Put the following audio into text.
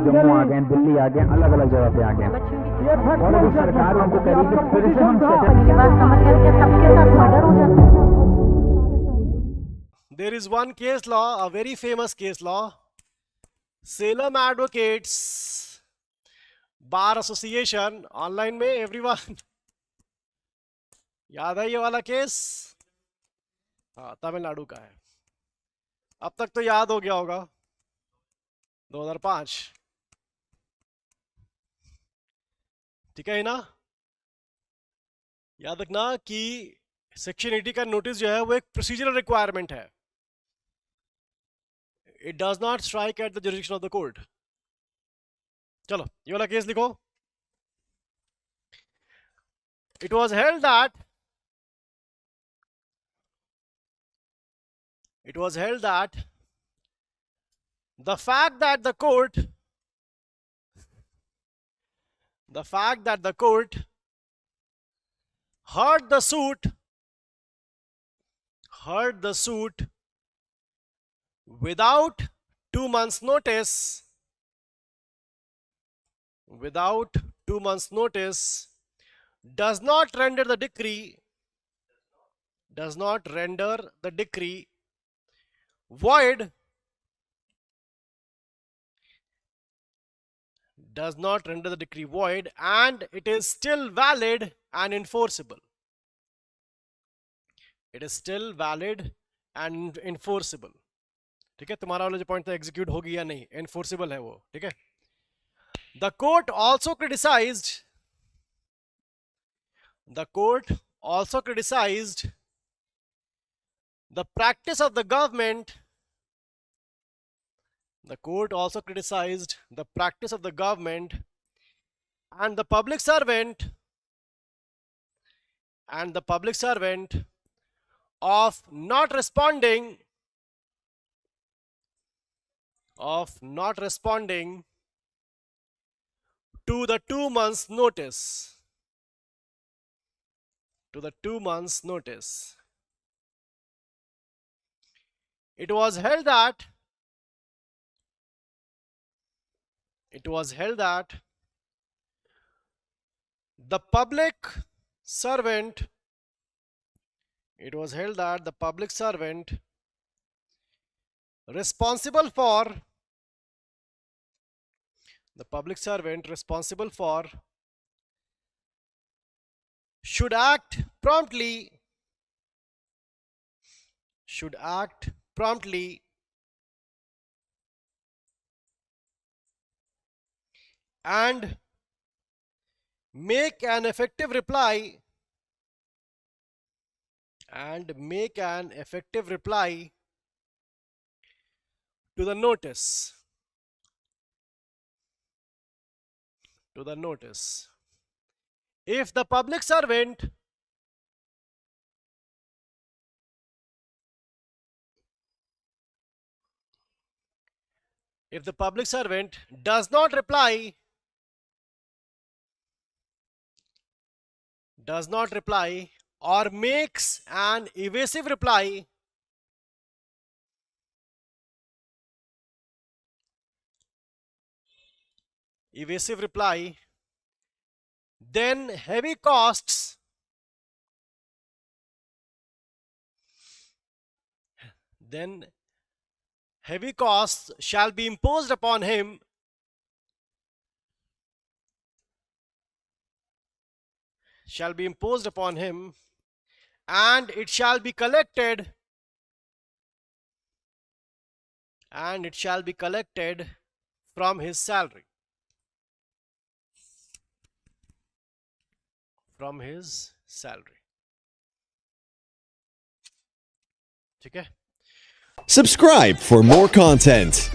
जम्मू आ गए, दिल्ली आ गए, अलग अलग जगह पे आ गए, और अभी सरकार उनको कह रही है कि फिर से हम मेरी बात समझ गए कि सबके साथ मर्डर हो जाता है। There is one case law, a very famous case law, Salem Advocates Bar Association, online में एवरीवन याद है ये वाला केस? हाँ, तमिलनाडु का है। अब तक तो याद हो गया होगा, 2005, ठीक है ना? याद रखना कि सेक्शन 80 का नोटिस जो है वो एक प्रोसीजरल रिक्वायरमेंट है। It does not strike at the jurisdiction of the court. चलो ये वाला केस लिखो। It was held that the fact that the court heard the suit without 2 months notice does not render the decree void, and it is still valid and enforceable. ठीक है, तुम्हारा वाला जो point था एग्जीक्यूट होगी या नहीं, एनफोर्सेबल है वो, ठीक है। The court also criticized the practice of the government and the public servant of not responding to the 2 months notice. It was held that the public servant responsible for should act promptly and make an effective reply to the notice. If the public servant does not reply or makes an evasive reply, then heavy costs shall be imposed upon him and it shall be collected from his salary. ठीक है? Subscribe for more content.